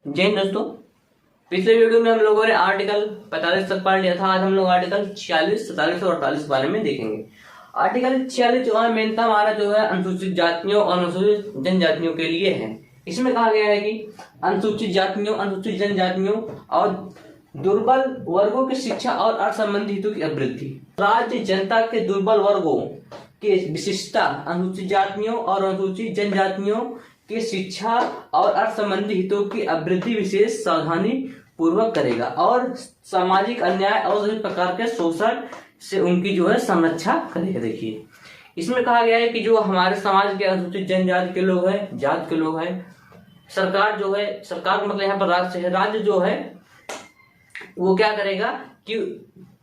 जय हिंद दोस्तों। पिछले वीडियो में हम लोगों ने आर्टिकल 45 तक पढ़ लिया था। आज हम लोग आर्टिकल 46, 47 और 48 के बारे में देखेंगे। आर्टिकल 46 जो है मेनता हमारा जो है अनुसूचित जातियों और अनुसूचित जनजातियों के लिए है। इसमें कहा गया है कि अनुसूचित जातियों, अनुसूचित जनजातियों और दुर्बल वर्गों की शिक्षा और अर्थ संबंधी हितों की अभिवृद्धि। राज्य जनता के दुर्बल वर्गों के विशिष्टता अनुसूचित जातियों और अनुसूचित जनजातियों की शिक्षा और अर्थ संबंधी हितों की अभिवृद्धि विशेष सावधानी पूर्वक करेगा और सामाजिक अन्याय और सभी प्रकार के शोषण से उनकी जो है संरक्षा करेगा। देखिए इसमें कहा गया है कि जो हमारे समाज के अनुसूचित जनजाति के लोग हैं, जात के लोग हैं, सरकार जो है, सरकार मतलब यहाँ पर राज्य है, राज्य जो है वो क्या करेगा कि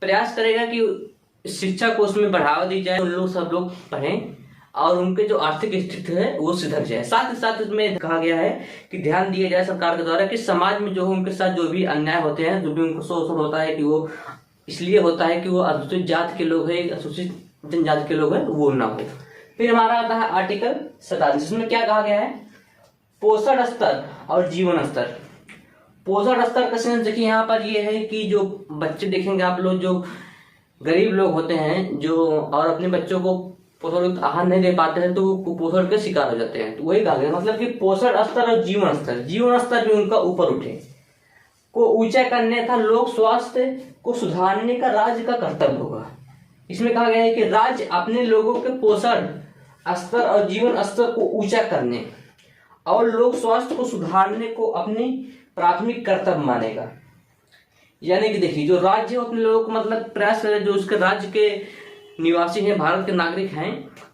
प्रयास करेगा कि शिक्षा को उसमें बढ़ावा दी जाए, उन लोग सब लोग पढ़ें और उनके जो आर्थिक स्थिति है वो सुधर जाए। साथ ही साथ इसमें कहा गया है कि ध्यान दिया जाए सरकार के द्वारा कि समाज में जो उनके साथ जो भी अन्याय होते हैं, जो भी उनको शोषण होता है, कि वो इसलिए होता है कि वो अनुसूचित जाति के लोग हैं, अनुसूचित जनजाति के लोग हैं, वो ना हो। फिर हमारा आता है आर्टिकल 47। इसमें क्या कहा गया है? पोषण स्तर और जीवन स्तर। पोषण स्तर का सेंस देखिए यहाँ पर ये है कि जो बच्चे देखेंगे आप लोग, जो गरीब लोग होते हैं जो और अपने बच्चों को पोषण आहार नहीं दे पाते हैं तो वो कुपोषण के शिकार हो जाते हैं। तो वही कहा गया, मतलब कि पोषण स्तर और जीवन स्तर, जीवन स्तर भी उनका ऊपर उठे को ऊंचा करने था, लोक स्वास्थ्य को सुधारने का राज्य का कर्तव्य होगा। इसमें कहा गया है कि राज्य अपने लोगों के पोषण स्तर और जीवन स्तर को ऊंचा करने और लोक स्वास्थ्य को सुधारने को अपनी प्राथमिक कर्तव्य मानेगा। यानी कि देखिए जो राज्य अपने लोगों को मतलब प्रयास करे, जो उसके राज्य के निवासी हैं, भारत के नागरिक हैं,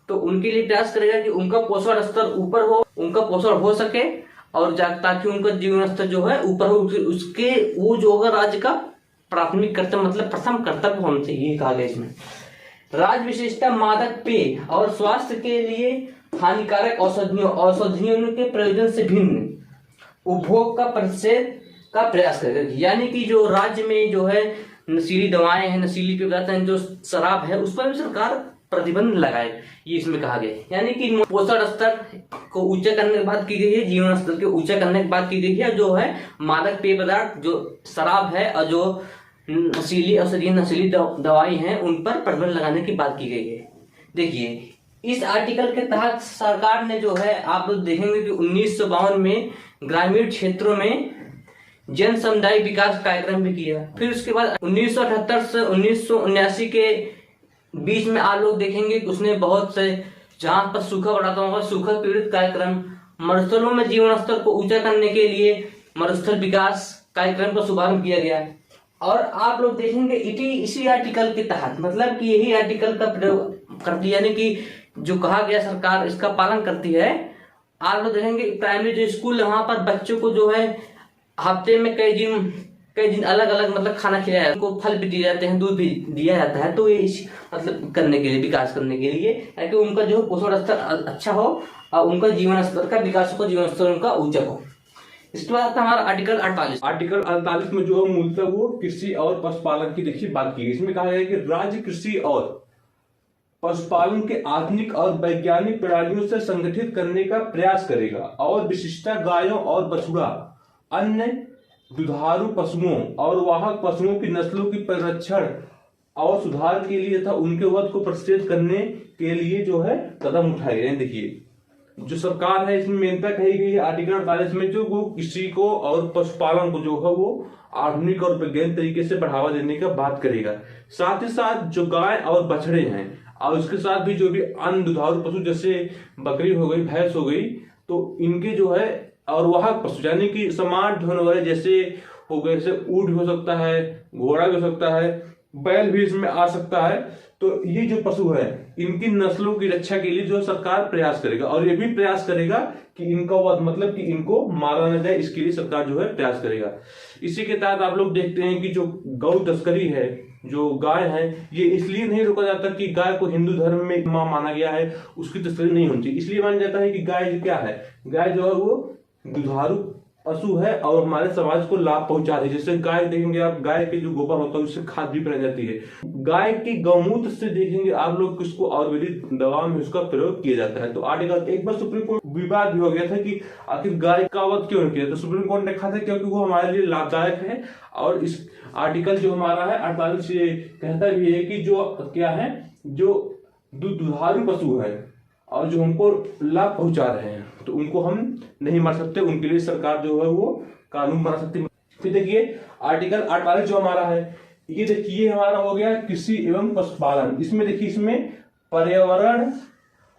तो उनके लिए प्रयास करेगा कि उनका पोषण स्तर ऊपर हो, उनका पोषण हो सके और ताकि उनका जीवन स्तर जो है ऊपर हो। उसके वो जो होगा राज्य का प्राथमिक कर्तव्य मतलब प्रथम कर्तव्य होना चाहिए। कहा गया इसमें राज्य विशेषता मादक पेय और स्वास्थ्य के लिए हानिकारक औषधियों के प्रयोजन से भिन्न उपभोग का प्रतिषेध का प्रयास करेगा। यानी कि जो राज्य में जो है नशीली दवाएं हैं, नशीली पदार्थ हैं, जो शराब है, उस पर भी सरकार प्रतिबंध लगाए, ये इसमें कहा गया है। यानी कि पोषण स्तर को ऊंचा करने की बात की गई है, जीवन स्तर को ऊंचा करने की बात की गई है, जो है मादक पेय पदार्थ जो शराब है और जो नशीली औषधि नशीली दवाई हैं उन पर प्रतिबंध लगाने की बात की गई है। देखिए इस आर्टिकल के तहत सरकार ने जो है, आप लोग देखेंगे कि 1952 में ग्रामीण क्षेत्रों में जन समुदाय विकास कार्यक्रम भी किया। फिर उसके बाद 1978 से 1979 के बीच में आप लोग देखेंगे कि उसने बहुत से, जहां पर सूखा पड़ा था, सूखा पीड़ित कार्यक्रम, मरुस्थलों में जीवन स्तर को ऊंचा करने के लिए मरुस्थल विकास कार्यक्रम का शुभारंभ किया गया। और आप लोग देखेंगे इसी आर्टिकल के तहत, मतलब कि यही आर्टिकल का प्रयोग करती है, यानी कि जो कहा गया सरकार इसका पालन करती है। आप लोग देखेंगे प्राइमरी जो स्कूल है वहां पर बच्चों को जो है हफ्ते में कई दिन अलग अलग मतलब खाना खिलाया जाता है, उनको फल भी दिए जाते हैं, दूध भी दिया जाता है। तो ये मतलब करने के लिए, विकास करने के लिए, ताकि उनका जो पोषण स्तर अच्छा हो और उनका जीवन स्तर का विकास हो, जीवन स्तर उनका ऊंचा हो। इसके बाद हमारा आर्टिकल 48। आर्टिकल 48 में जो है मूलतः वो कृषि और पशुपालन की देखिए बात की गई। इसमें कहा गया है कि राज्य कृषि और पशुपालन के आधुनिक और वैज्ञानिक प्रणालियों से संगठित करने का प्रयास करेगा और विशिष्टा गायों और बछड़ा, अन्य दुधारू पशुओं और वाहक पशुओं की नस्लों की परिरक्षण और सुधार के लिए तथा उनके वध को प्रतिषेध करने के लिए जो है कदम उठाए गए। देखिए जो सरकार है इसमें मेनता कही गई है आर्टिकल 48 में, जो वो कृषि को और पशुपालन को जो है वो आधुनिक और वैज्ञानिक तरीके से बढ़ावा देने का बात करेगा। साथ ही साथ जो गाय और बछड़े हैं और उसके साथ भी जो भी अन्य दुधारू पशु जैसे बकरी हो गई, भैंस हो गई, तो इनके जो है और वाहक पशु यानी कि समान ढोने वाले जैसे हो गए, जैसे ऊंट भी हो सकता है, घोड़ा भी हो सकता है, बैल भी इसमें आ सकता है। तो ये जो पशु है इनकी नस्लों की रक्षा के लिए जो सरकार प्रयास करेगा और ये भी प्रयास करेगा कि इनका वध मतलब कि इनको मारा न जाए, इसके लिए सरकार जो है प्रयास करेगा। इसी के तहत आप लोग देखते हैं कि जो गौ तस्करी है, जो गाय है, ये इसलिए नहीं रोका जाता कि गाय को हिंदू धर्म में मां माना गया है, उसकी तस्करी नहीं होनी चाहिए। इसलिए माना जाता है कि गाय क्या है, गाय जो है वो दुधारू पशु है और हमारे समाज को लाभ पहुंचा रही है। जैसे गाय देखेंगे आप, गाय के जो गोबर होता है उससे खाद भी बनाई जाती है। गाय की गौमूत्र से देखेंगे आप लोग किसको आयुर्वेदिक दवा में उसका प्रयोग किया जाता है। तो आर्टिकल एक बार सुप्रीम कोर्ट विवाद भी हो गया था कि आखिर गाय का वध क्यों नहीं किया, तो सुप्रीम कोर्ट ने कहा था क्योंकि वो हमारे लिए लाभदायक है। और इस आर्टिकल जो हमारा है 48 कहता भी है कि जो क्या है, जो दुधारू पशु है और जो हमको लाभ पहुंचा रहे हैं तो उनको हम नहीं मार सकते, उनके लिए सरकार जो है वो कानून बना सकती है। फिर देखिए आर्टिकल 48 जो हमारा है, ये देखिए हमारा हो गया कृषि एवं पशुपालन। इसमें देखिए इसमें पर्यावरण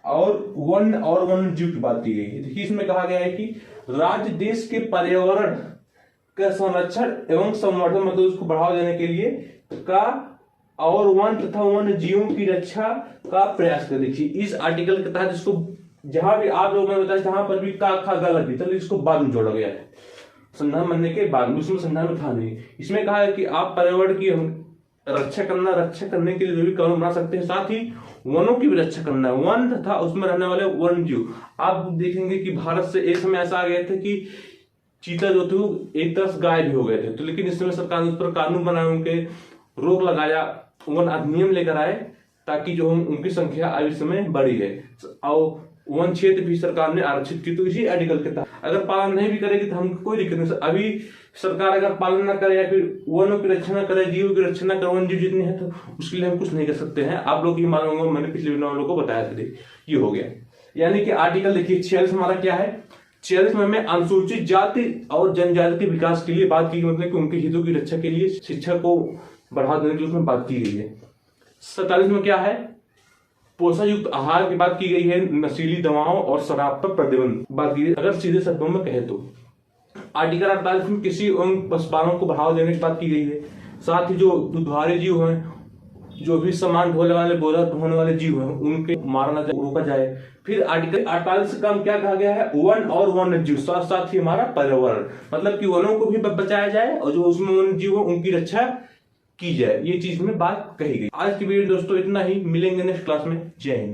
और वन और वन्य जीव की बात की गई है। देखिए इसमें कहा गया है कि राज्य देश के पर्यावरण का संरक्षण एवं संवर्धन, मतलब उसको बढ़ावा देने के लिए का और वन तथा वन्य जीवों की रक्षा का प्रयास कर। देखिए इस आर्टिकल के तहत इसको जहां भी आप लोगों ने बताया जहां पर भी का खा गलत भी, तो इसको बाद में जोड़ा गया है संविधान बनने के बाद में, उसमें संविधान में था नहीं। इसमें कहा है कि आप पर्यावरण की रक्षा करने के लिए भी कानून बना सकते हैं, साथ ही वनों की भी रक्षा करना है, वन तथा उसमें रहने वाले वन्य जीव। आप देखेंगे कि भारत से एक समय ऐसा आ गए थे कि चीता जो थे एक तरह से गायब भी हो गए थे, तो लेकिन इस समय सरकार ने उस पर कानून बनाए, उनके रोक लगाया, वन अधिनियम लेकर आए ताकि जो उनकी संख्या अभी समय बढ़ी है और वन क्षेत्र भी सरकार ने आरक्षित की। तो इसी आर्टिकल के तहत अगर पालन नहीं भी करेगी तो हमको कोई दिक्कत नहीं। अभी सरकार अगर पालन न करे या फिर वनों की रक्षा न करे, जीवों की रक्षा न करे, वन जीव जितने हैं तो उसके लिए हम कुछ नहीं कर सकते हैं। आप लोग ये मालूम होगा, मैंने पिछले वीडियो में लोगों को बताया था। ये हो गया, यानी कि आर्टिकल देखिए 46 हमारा क्या है, 46 में अनुसूचित जाति और जनजाति के विकास के लिए बात की, मतलब कि उनके हितों की रक्षा के लिए शिक्षा को बढ़ा देने की उसमें बात की गई है। 47 में क्या है, पोषण युक्त आहार की बात की गई है, नशीली दवाओं और शराब पर प्रतिबंध बात की गई। अगर सीधे शब्दों में कहे तो आर्टिकल 48 में कृषि एवं पशुपालन को बढ़ावा देने की बात की गई है। साथ ही जो दुधारू जीव हैं, जो भी सामान ढोने वाले बोझा ढोने वाले जीव हैं, उनके मारना रोका जाए। फिर आर्टिकल 48 से कम क्या कहा गया है, वन और वन्य जीव, साथ साथ ही हमारा पर्यावरण, मतलब कि वनों को भी बचाया जाए और जो उसमें वन्य जीव है उनकी रक्षा की जाए। ये चीज में बात कही गई। आज की वीडियो दोस्तों इतना ही, मिलेंगे नेक्स्ट क्लास में। जय हिंद।